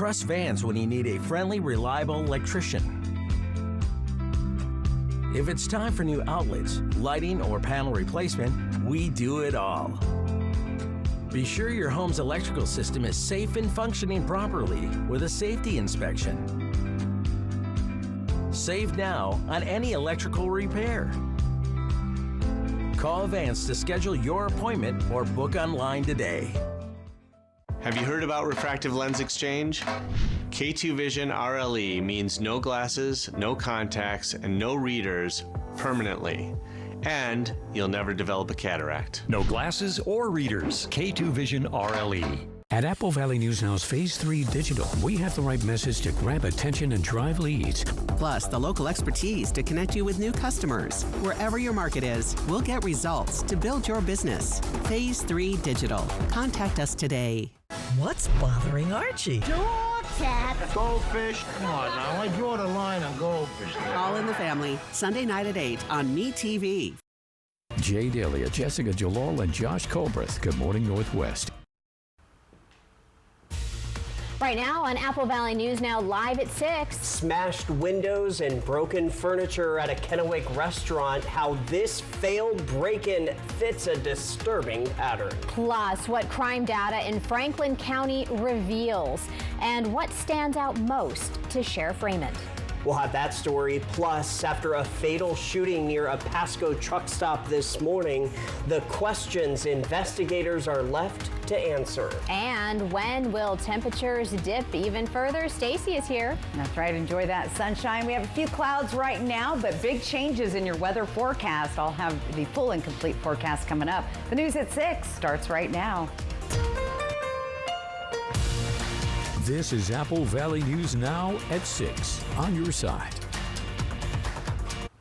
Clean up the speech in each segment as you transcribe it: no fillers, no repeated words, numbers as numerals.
Trust Vance when you need a friendly, reliable electrician. If it's time for new outlets, lighting, or panel replacement, we do it all. Be sure your home's electrical system is safe and functioning properly with a safety inspection. Save now on any electrical repair. Call Vance to schedule your appointment or book online today. Have you heard about refractive lens exchange? K2 Vision RLE means no glasses, no contacts, and no readers permanently. And you'll never develop a cataract. No glasses or readers. K2 Vision RLE. At Apple Valley News Now's Phase 3 Digital, we have the right message to grab attention and drive leads. Plus, the local expertise to connect you with new customers. Wherever your market is, we'll get results to build your business. Phase 3 Digital. Contact us today. What's bothering Archie? Door tap. Goldfish. Come on now, I draw the line on goldfish. All in the Family, Sunday night at 8 on MeTV. Jay Delia, Jessica Jalal, and Josh Colbreth. Good morning, Northwest. Right now on Apple Valley News Now live at 6. Smashed windows and broken furniture at a Kennewick restaurant. How this failed break-in fits a disturbing pattern. Plus, what crime data in Franklin County reveals and what stands out most to Sheriff Raymond. We'll have that story. Plus, after a fatal shooting near a Pasco truck stop this morning, the questions investigators are left to answer. And when will temperatures dip even further? Stacy is here. That's right. Enjoy that sunshine. We have a few clouds right now, but big changes in your weather forecast. I'll have the full and complete forecast coming up. The news at 6 starts right now. This is Apple Valley News Now at 6 on your side.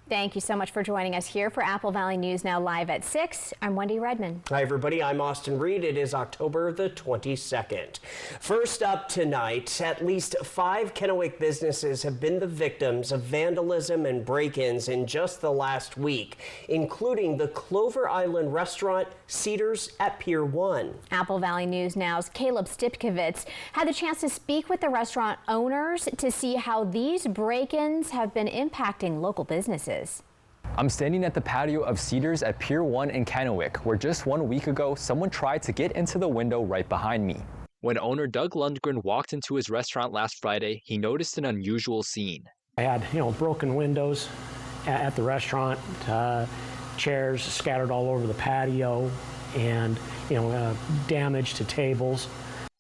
Thank you so much for joining us here for Apple Valley News Now live at 6. I'm Wendy Redman. Hi, everybody. I'm Austin Reed. It is October the 22nd. First up tonight, at least 5 Kennewick businesses have been the victims of vandalism and break-ins in just the last week, including the Clover Island restaurant Cedars at Pier 1. Apple Valley News Now's Caleb Stipkovitz had the chance to speak with the restaurant owners to see how these break-ins have been impacting local businesses. I'm standing at the patio of Cedars at Pier 1 in Kennewick, where just 1 week ago, someone tried to get into the window right behind me. When owner Doug Lundgren walked into his restaurant last Friday, he noticed an unusual scene. I had, broken windows at the restaurant, chairs scattered all over the patio, and, damage to tables.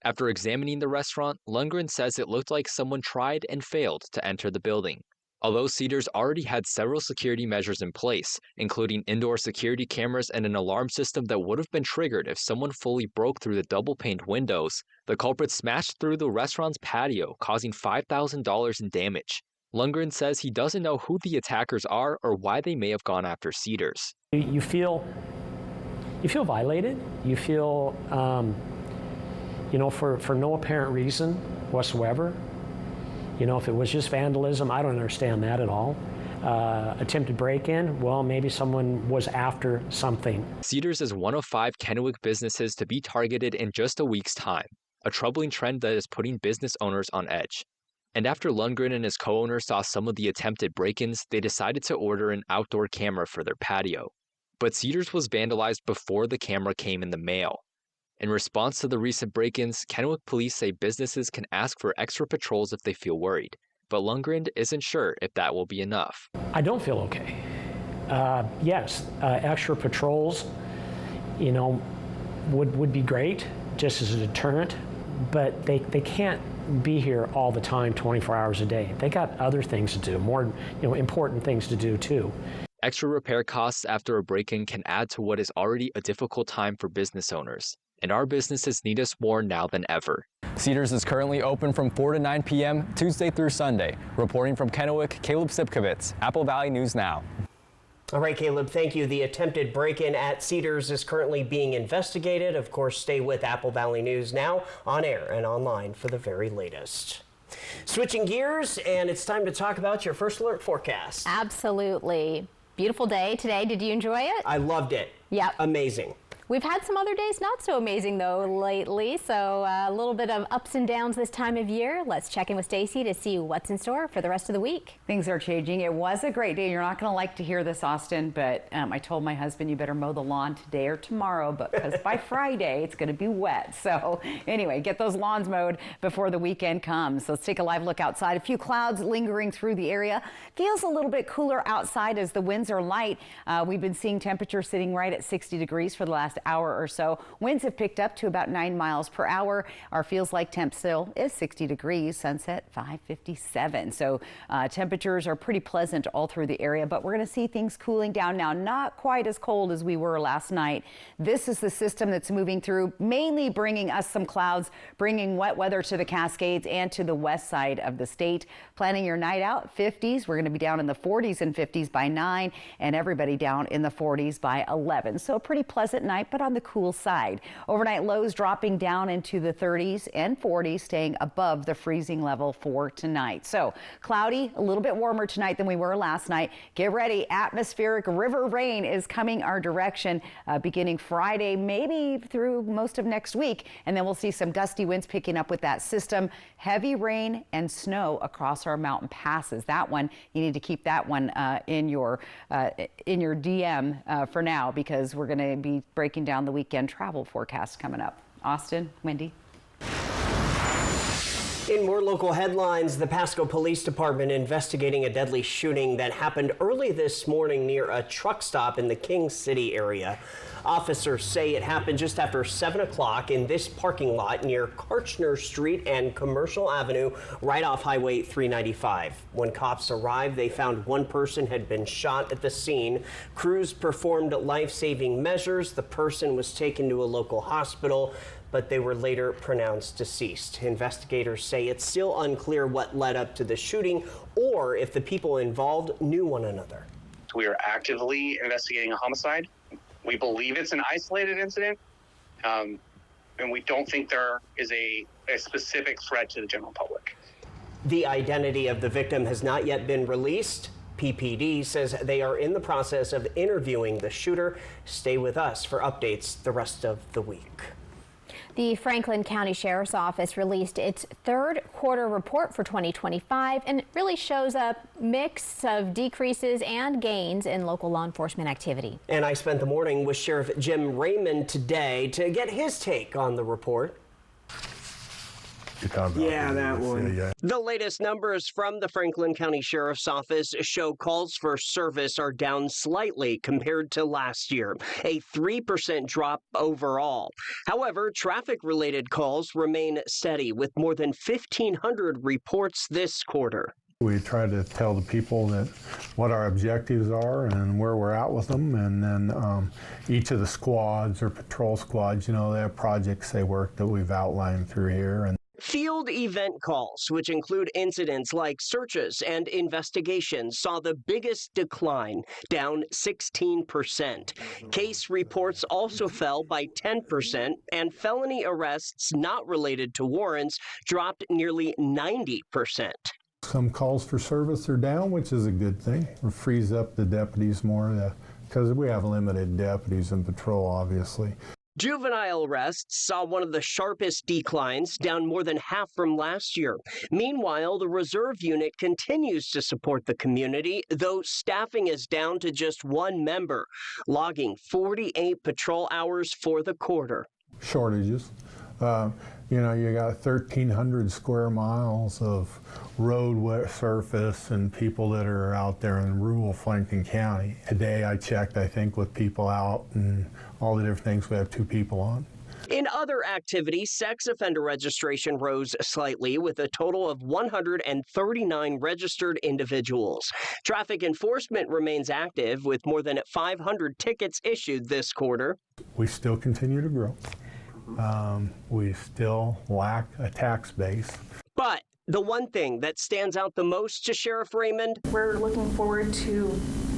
After examining the restaurant, Lundgren says it looked like someone tried and failed to enter the building. Although Cedars already had several security measures in place, including indoor security cameras and an alarm system that would have been triggered if someone fully broke through the double-paned windows, the culprit smashed through the restaurant's patio, causing $5,000 in damage. Lundgren says he doesn't know who the attackers are or why they may have gone after Cedars. You feel violated. You feel, for no apparent reason whatsoever. If it was just vandalism, I don't understand that at all. Attempted break-in, well, maybe someone was after something. Cedars is one of 5 Kennewick businesses to be targeted in just a week's time, a troubling trend that is putting business owners on edge. And after Lundgren and his co-owner saw some of the attempted break-ins, they decided to order an outdoor camera for their patio. But Cedars was vandalized before the camera came in the mail. In response to the recent break-ins, Kennewick police say businesses can ask for extra patrols if they feel worried, but Lundgren isn't sure if that will be enough. I don't feel okay. Yes, extra patrols, would be great, just as a deterrent, but they can't be here all the time, 24 hours a day. They got other things to do, more important things to do too. Extra repair costs after a break-in can add to what is already a difficult time for business owners. And our businesses need us more now than ever. Cedars is currently open from 4 to 9 p.m. Tuesday through Sunday. Reporting from Kennewick, Caleb Stipkovitz, Apple Valley News Now. All right, Caleb, thank you. The attempted break-in at Cedars is currently being investigated. Of course, stay with Apple Valley News Now on air and online for the very latest. Switching gears, and it's time to talk about your First Alert forecast. Absolutely. Beautiful day today. Did you enjoy it? I loved it. Yep. Amazing. We've had some other days not so amazing though lately, so a little bit of ups and downs this time of year. Let's check in with Stacy to see what's in store for the rest of the week. Things are changing. It was a great day. You're not going to like to hear this, Austin, but I told my husband you better mow the lawn today or tomorrow, but because by Friday it's going to be wet. So anyway, get those lawns mowed before the weekend comes. Let's take a live look outside. A few clouds lingering through the area. Feels a little bit cooler outside as the winds are light. We've been seeing temperatures sitting right at 60 degrees for the last hour or so. Winds have picked up to about 9 miles per hour. Our feels like temp still is 60 degrees. Sunset 5:57. So temperatures are pretty pleasant all through the area, but we're going to see things cooling down now. Not quite as cold as we were last night. This is the system that's moving through, mainly bringing us some clouds, bringing wet weather to the Cascades and to the west side of the state. Planning your night out, 50s. We're going to be down in the 40s and 50s by 9, and everybody down in the 40s by 11. So a pretty pleasant night, but on the cool side. Overnight lows dropping down into the 30s and 40s, staying above the freezing level for tonight. So cloudy, a little bit warmer tonight than we were last night. Get ready. Atmospheric river rain is coming our direction beginning Friday, maybe through most of next week. And then we'll see some gusty winds picking up with that system. Heavy rain and snow across our mountain passes. That one, you need to keep that one in your DM for now, because we're going to be breaking down the weekend travel forecast coming up. Austin, Wendy. In more local headlines, the Pasco Police Department investigating a deadly shooting that happened early this morning near a truck stop in the King City area. Officers say it happened just after 7 o'clock in this parking lot near Karchner Street and Commercial Avenue, right off Highway 395. When cops arrived, they found one person had been shot at the scene. Crews performed life-saving measures. The person was taken to a local hospital, but they were later pronounced deceased. Investigators say it's still unclear what led up to the shooting or if the people involved knew one another. We are actively investigating a homicide. We believe it's an isolated incident, and we don't think there is a specific threat to the general public. The identity of the victim has not yet been released. PPD says they are in the process of interviewing the shooter. Stay with us for updates the rest of the week. The Franklin County Sheriff's Office released its third quarter report for 2025, and it really shows a mix of decreases and gains in local law enforcement activity. And I spent the morning with Sheriff Jim Raymond today to get his take on the report. Yeah, that one. Yeah. The latest numbers from the Franklin County Sheriff's Office show calls for service are down slightly compared to last year, a 3% drop overall. However, traffic-related calls remain steady with more than 1,500 reports this quarter. We try to tell the people that what our objectives are and where we're at with them, and then each of the squads or patrol squads, they have projects they work that we've outlined through here. And field event calls, which include incidents like searches and investigations, saw the biggest decline, down 16%. Case reports also fell by 10%, and felony arrests not related to warrants dropped nearly 90%. Some calls for service are down, which is a good thing. It frees up the deputies more because we have limited deputies in patrol, obviously. Juvenile arrests saw one of the sharpest declines, down more than half from last year. Meanwhile, the reserve unit continues to support the community, though staffing is down to just one member, logging 48 patrol hours for the quarter. Shortages. You got 1,300 square miles of road surface and people that are out there in rural Franklin County. Today I checked, I think, with people out and all the different things, we have 2 people on. In other activities, sex offender registration rose slightly with a total of 139 registered individuals. Traffic enforcement remains active with more than 500 tickets issued this quarter. We still continue to grow. We still lack a tax base. But the one thing that stands out the most to Sheriff Raymond, we're looking forward to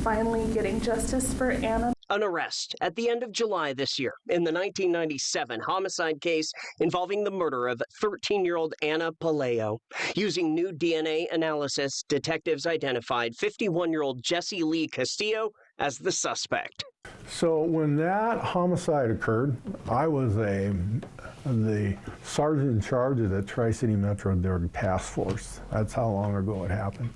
finally getting justice for Anna. An arrest at the end of July this year in the 1997 homicide case involving the murder of 13-year-old Anna Palaio. Using new DNA analysis, detectives identified 51-year-old Jesse Lee Castillo as the suspect. So when that homicide occurred, I was the sergeant in charge of the Tri-City Metro Drug Task Force. That's how long ago it happened.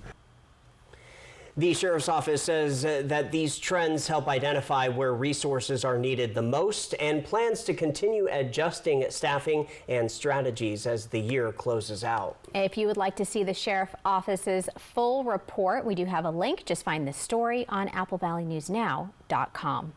The Sheriff's Office says that these trends help identify where resources are needed the most and plans to continue adjusting staffing and strategies as the year closes out. If you would like to see the Sheriff's Office's full report, we do have a link. Just find this story on AppleValleyNewsNow.com.